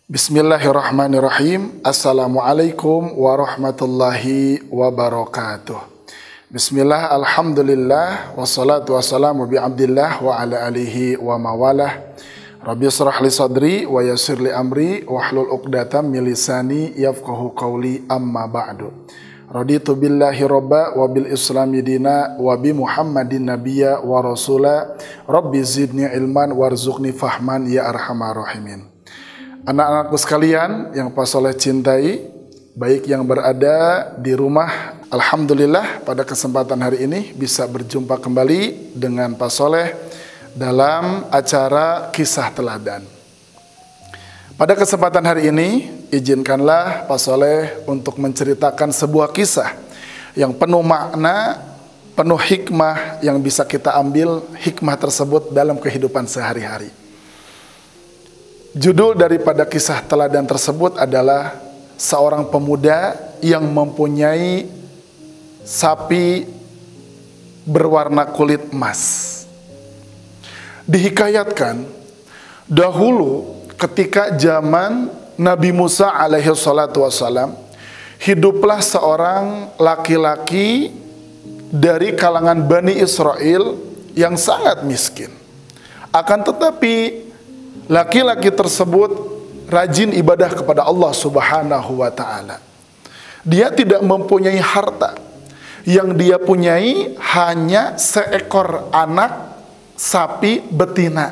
Bismillahirrahmanirrahim. Assalamualaikum warahmatullahi wabarakatuh. Bismillah, alhamdulillah, wassalatu wassalamu bi abdillah wa ala alihi wa mawalah. Rabbi shrah li sadri wa yassir li amri wahlul uqdatam min lisani yafqahu qawli, amma ba'du. Raditu billahi robba wa bil islami dina wa bi muhammadin nabiyya wa rasula. Rabbi zidni ilman warzuqni fahman ya arhamar rahimin. Anak-anakku sekalian yang Pak Soleh cintai, baik yang berada di rumah, alhamdulillah pada kesempatan hari ini bisa berjumpa kembali dengan Pak Soleh dalam acara Kisah Teladan. Pada kesempatan hari ini, izinkanlah Pak Soleh untuk menceritakan sebuah kisah yang penuh makna, penuh hikmah yang bisa kita ambil hikmah tersebut dalam kehidupan sehari-hari. Judul daripada kisah teladan tersebut adalah seorang pemuda yang mempunyai sapi berwarna kulit emas. Dihikayatkan dahulu ketika zaman Nabi Musa alaihi salatu wassalam, hiduplah seorang laki-laki dari kalangan Bani Israel yang sangat miskin. Akan tetapi laki-laki tersebut rajin ibadah kepada Allah Subhanahu wa ta'ala. Dia tidak mempunyai harta. Yang dia punyai hanya seekor anak sapi betina.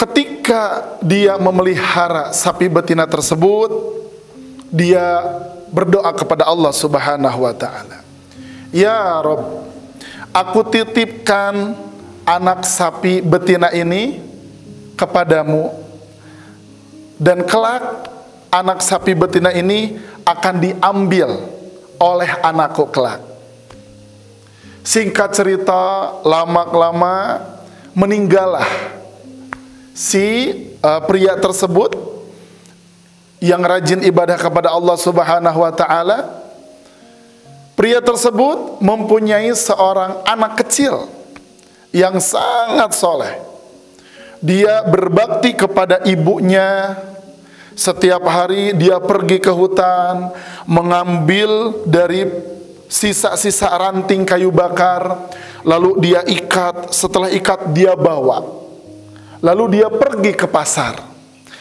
Ketika dia memelihara sapi betina tersebut, dia berdoa kepada Allah Subhanahu wa ta'ala. Ya Rabb, aku titipkan anak sapi betina ini kepadamu, dan kelak anak sapi betina ini akan diambil oleh anakku kelak. Singkat cerita, lama-lama meninggallah si pria tersebut yang rajin ibadah kepada Allah Subhanahu wa ta'ala. Pria tersebut mempunyai seorang anak kecil yang sangat soleh. Dia berbakti kepada ibunya. Setiap hari dia pergi ke hutan, mengambil dari sisa-sisa ranting kayu bakar, lalu dia ikat. Setelah ikat dia bawa, lalu dia pergi ke pasar.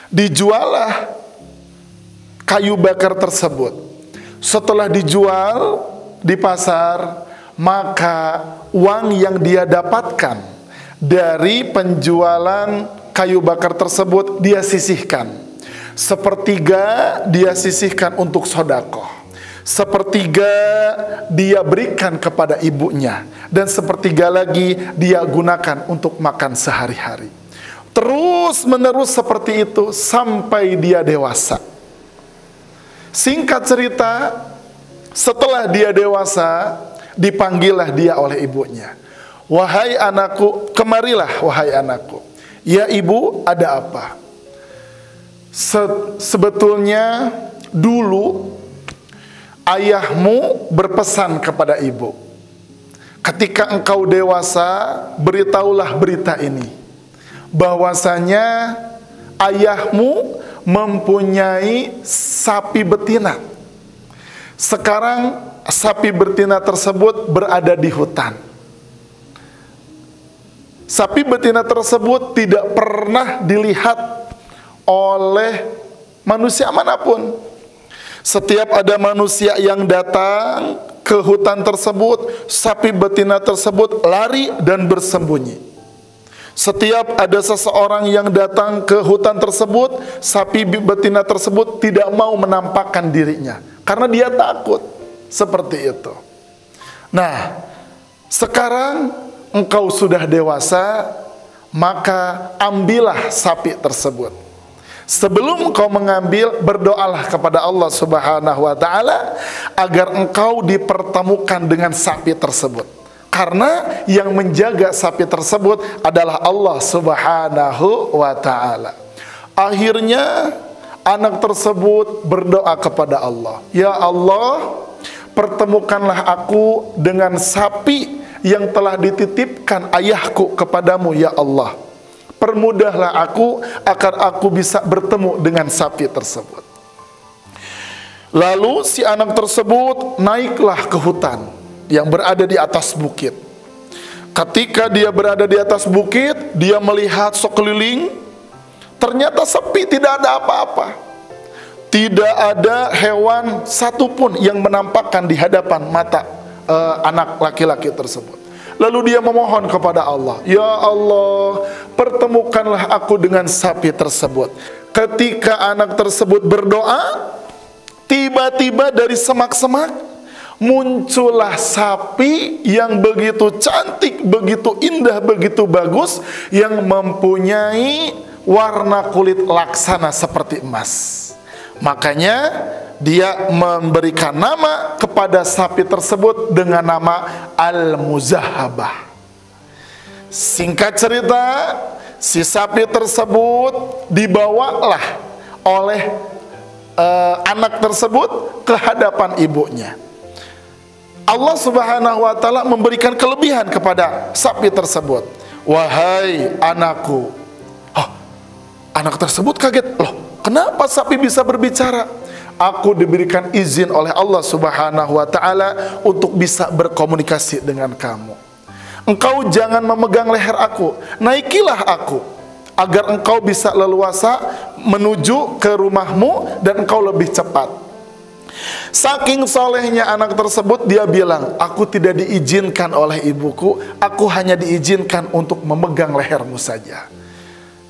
Dijualah kayu bakar tersebut. Setelah dijual di pasar, maka uang yang dia dapatkan dari penjualan kayu bakar tersebut dia sisihkan. Sepertiga dia sisihkan untuk sedekah, sepertiga dia berikan kepada ibunya, dan sepertiga lagi dia gunakan untuk makan sehari-hari. Terus menerus seperti itu sampai dia dewasa. Singkat cerita, setelah dia dewasa, dipanggillah dia oleh ibunya. Wahai anakku, kemarilah wahai anakku. Ya ibu, ada apa? Sebetulnya dulu ayahmu berpesan kepada ibu, ketika engkau dewasa, beritahulah berita ini, bahwasanya ayahmu mempunyai sapi betina. Sekarang sapi betina tersebut berada di hutan. Sapi betina tersebut tidak pernah dilihat oleh manusia manapun. Setiap ada manusia yang datang ke hutan tersebut, sapi betina tersebut lari dan bersembunyi. Setiap ada seseorang yang datang ke hutan tersebut, sapi betina tersebut tidak mau menampakkan dirinya karena dia takut. Seperti itu. Nah, sekarang engkau sudah dewasa, maka ambillah sapi tersebut. Sebelum engkau mengambil, berdoalah kepada Allah Subhanahu wa ta'ala agar engkau dipertemukan dengan sapi tersebut. Karena yang menjaga sapi tersebut adalah Allah Subhanahu wa ta'ala. Akhirnya anak tersebut berdoa kepada Allah. Ya Allah, pertemukanlah aku dengan sapi yang telah dititipkan ayahku kepadamu ya Allah. permudahlah aku agar aku bisa bertemu dengan sapi tersebut. Lalu si anak tersebut naiklah ke hutan yang berada di atas bukit. Ketika dia berada di atas bukit, dia melihat sekeliling, ternyata sepi, tidak ada apa-apa. Tidak ada hewan satupun yang menampakkan di hadapan mata anak laki-laki tersebut. Lalu dia memohon kepada Allah, "Ya Allah, pertemukanlah aku dengan sapi tersebut." Ketika anak tersebut berdoa, tiba-tiba dari semak-semak muncullah sapi yang begitu cantik, begitu indah, begitu bagus, yang mempunyai warna kulit laksana seperti emas. Makanya dia memberikan nama kepada sapi tersebut dengan nama Al-Muzahabah. Singkat cerita, si sapi tersebut dibawalah oleh anak tersebut ke hadapan ibunya. Allah Subhanahu wa ta'ala memberikan kelebihan kepada sapi tersebut. "Wahai anakku." Anak tersebut kaget, "Loh, kenapa sapi bisa berbicara?" "Aku diberikan izin oleh Allah Subhanahu wa ta'ala untuk bisa berkomunikasi dengan kamu. Engkau jangan memegang leher aku, naikilah aku, agar engkau bisa leluasa menuju ke rumahmu dan engkau lebih cepat." Saking solehnya anak tersebut, dia bilang, "Aku tidak diizinkan oleh ibuku, aku hanya diizinkan untuk memegang lehermu saja."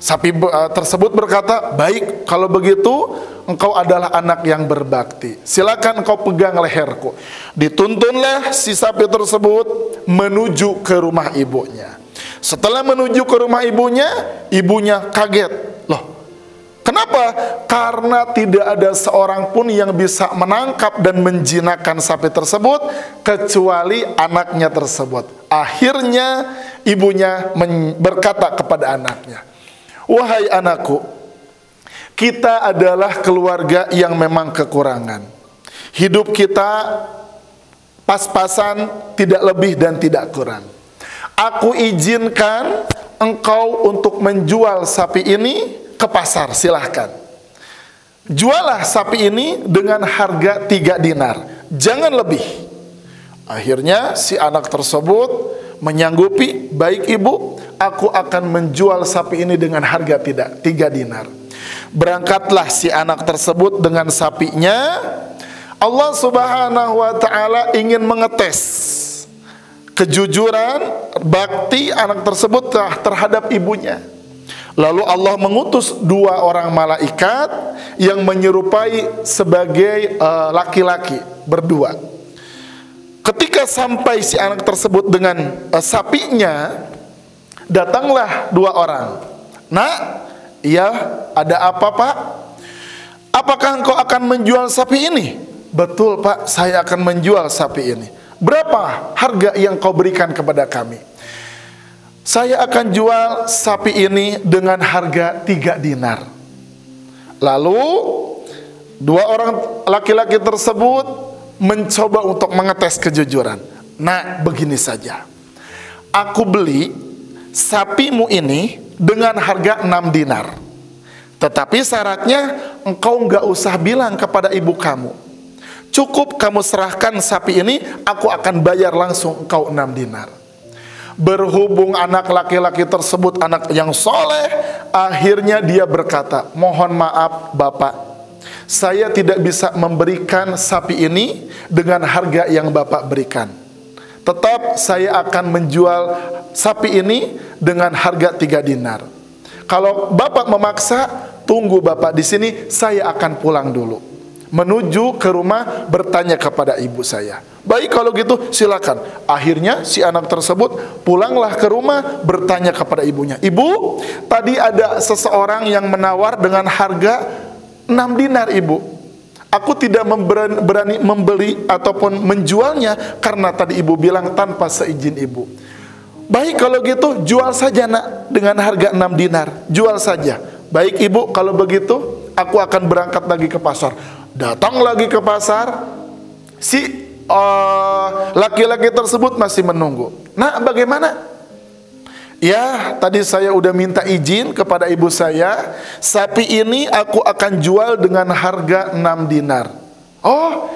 Sapi tersebut berkata, "Baik, kalau begitu engkau adalah anak yang berbakti, silakan engkau pegang leherku." Dituntunlah si sapi tersebut menuju ke rumah ibunya. Setelah menuju ke rumah ibunya, ibunya kaget. "Loh, kenapa?" "Karena tidak ada seorang pun yang bisa menangkap dan menjinakkan sapi tersebut kecuali anaknya tersebut." Akhirnya ibunya berkata kepada anaknya, "Wahai anakku, kita adalah keluarga yang memang kekurangan. Hidup kita pas-pasan, tidak lebih dan tidak kurang. Aku izinkan engkau untuk menjual sapi ini ke pasar, silahkan. Jualah sapi ini dengan harga 3 dinar, jangan lebih." Akhirnya si anak tersebut menyanggupi, "Baik ibu, aku akan menjual sapi ini dengan harga 3 dinar. Berangkatlah si anak tersebut dengan sapinya. Allah Subhanahu wa ta'ala ingin mengetes kejujuran, bakti anak tersebut terhadap ibunya. Lalu Allah mengutus 2 orang malaikat yang menyerupai sebagai laki-laki berdua. Ketika sampai si anak tersebut dengan sapinya, datanglah 2 orang. "Nak, iya, ada apa Pak? Apakah engkau akan menjual sapi ini?" "Betul Pak, saya akan menjual sapi ini." "Berapa harga yang kau berikan kepada kami?" "Saya akan jual sapi ini dengan harga 3 dinar. Lalu 2 orang laki-laki tersebut mencoba untuk mengetes kejujuran. "Nah, begini saja. Aku beli sapimu ini dengan harga 6 dinar. Tetapi syaratnya engkau nggak usah bilang kepada ibu kamu. Cukup kamu serahkan sapi ini, aku akan bayar langsung engkau 6 dinar. Berhubung anak laki-laki tersebut anak yang soleh, akhirnya dia berkata, "Mohon maaf Bapak, saya tidak bisa memberikan sapi ini dengan harga yang Bapak berikan. Tetap saya akan menjual sapi ini dengan harga 3 dinar. Kalau Bapak memaksa, tunggu Bapak di sini, saya akan pulang dulu. Menuju ke rumah bertanya kepada ibu saya." "Baik kalau gitu silakan." Akhirnya si anak tersebut pulanglah ke rumah bertanya kepada ibunya, "Ibu, tadi ada seseorang yang menawar dengan harga 6 dinar ibu. Aku tidak berani membeli ataupun menjualnya karena tadi ibu bilang tanpa seizin ibu." "Baik kalau gitu jual saja nak dengan harga 6 dinar, jual saja." "Baik ibu kalau begitu aku akan berangkat lagi ke pasar." Datang lagi ke pasar, si laki-laki tersebut masih menunggu. "Nah, bagaimana?" ya tadi saya udah minta izin kepada ibu saya, sapi ini aku akan jual dengan harga 6 dinar. Oh,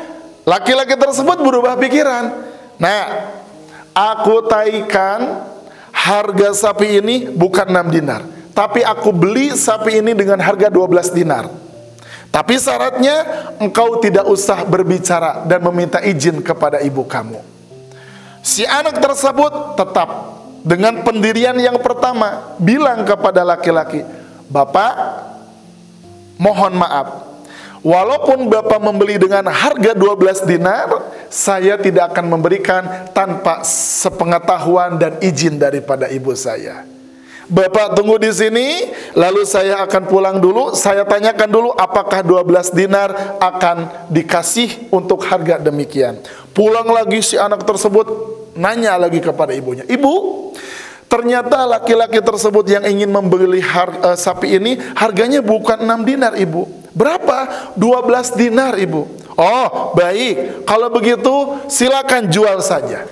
laki-laki tersebut berubah pikiran. Nah, aku taikan harga sapi ini bukan 6 dinar, tapi aku beli sapi ini dengan harga 12 dinar. Tapi syaratnya engkau tidak usah berbicara dan meminta izin kepada ibu kamu. Si anak tersebut tetap dengan pendirian yang pertama bilang kepada laki-laki, "Bapak, mohon maaf, walaupun Bapak membeli dengan harga 12 dinar, saya tidak akan memberikan tanpa sepengetahuan dan izin daripada ibu saya. Bapak tunggu di sini, lalu saya akan pulang dulu, saya tanyakan dulu apakah 12 dinar akan dikasih untuk harga demikian." Pulang lagi si anak tersebut nanya lagi kepada ibunya, "Ibu, ternyata laki-laki tersebut yang ingin membeli sapi ini harganya bukan 6 dinar ibu. Berapa? 12 dinar ibu." "Oh baik, kalau begitu silakan jual saja."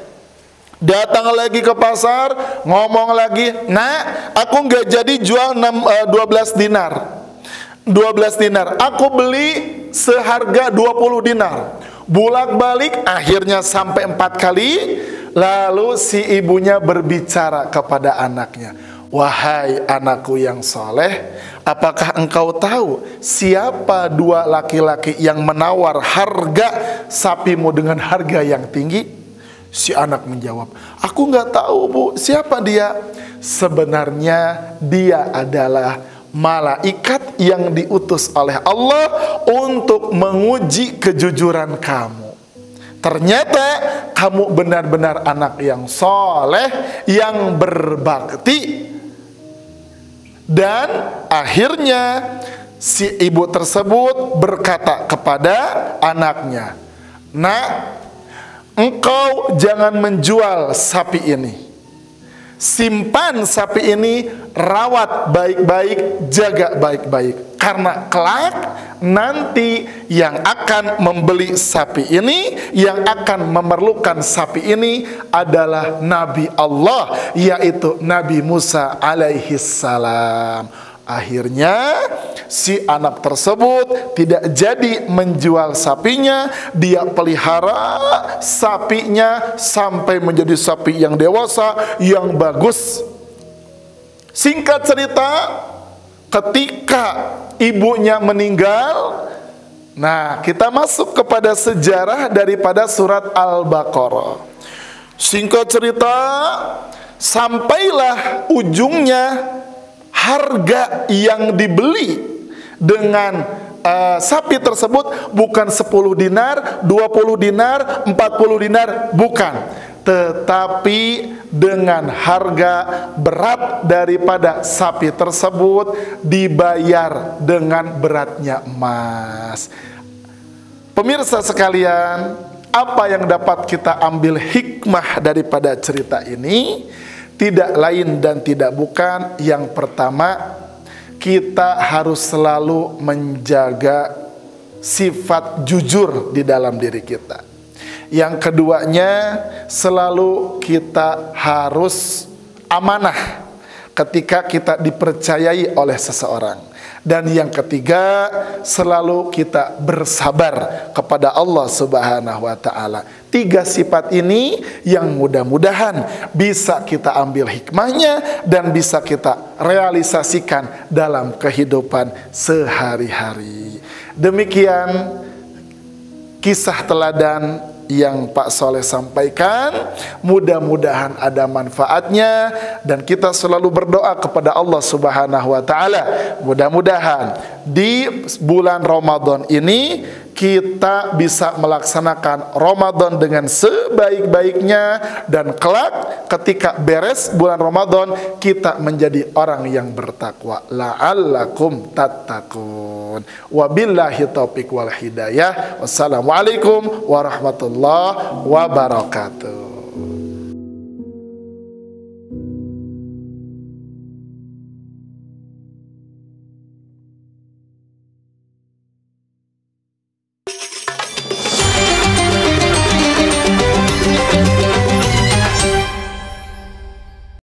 Datang lagi ke pasar, ngomong lagi, "Nah, aku nggak jadi jual 12 dinar. 12 dinar, aku beli seharga 20 dinar. Bolak-balik, akhirnya sampai 4 kali. Lalu si ibunya berbicara kepada anaknya, "Wahai anakku yang soleh, apakah engkau tahu siapa 2 laki-laki yang menawar harga sapimu dengan harga yang tinggi?" Si anak menjawab, "Aku nggak tahu bu, siapa dia?" "Sebenarnya dia adalah malaikat yang diutus oleh Allah untuk menguji kejujuran kamu. Ternyata kamu benar-benar anak yang soleh, yang berbakti." Dan akhirnya si ibu tersebut berkata kepada anaknya, "Nak, engkau jangan menjual sapi ini. Simpan sapi ini, rawat baik-baik, jaga baik-baik. Karena kelak nanti yang akan membeli sapi ini, yang akan memerlukan sapi ini adalah Nabi Allah, yaitu Nabi Musa alaihi salam." Akhirnya si anak tersebut tidak jadi menjual sapinya. Dia pelihara sapinya sampai menjadi sapi yang dewasa, yang bagus. Singkat cerita, ketika ibunya meninggal, nah kita masuk kepada sejarah daripada surat Al-Baqarah. Singkat cerita, sampailah ujungnya harga yang dibeli dengan sapi tersebut bukan 10 dinar, 20 dinar, 40 dinar, bukan. Tetapi dengan harga berat daripada sapi tersebut dibayar dengan beratnya emas. Pemirsa sekalian, apa yang dapat kita ambil hikmah daripada cerita ini? Tidak lain dan tidak bukan, yang pertama, kita harus selalu menjaga sifat jujur di dalam diri kita. Yang keduanya, selalu kita harus amanah ketika kita dipercayai oleh seseorang. Dan yang ketiga, selalu kita bersabar kepada Allah Subhanahu wa ta'ala. 3 sifat ini yang mudah-mudahan bisa kita ambil hikmahnya dan bisa kita realisasikan dalam kehidupan sehari-hari. Demikian kisah teladan yang Pak Soleh sampaikan. Mudah-mudahan ada manfaatnya dan kita selalu berdoa kepada Allah Subhanahu wa ta'ala. Mudah-mudahan di bulan Ramadan ini kita bisa melaksanakan Ramadan dengan sebaik-baiknya, dan kelak ketika beres bulan Ramadan kita menjadi orang yang bertakwa. La'allakum tattaqun. Wabillahi taufiq wal hidayah. Wassalamualaikum warahmatullahi wabarakatuh.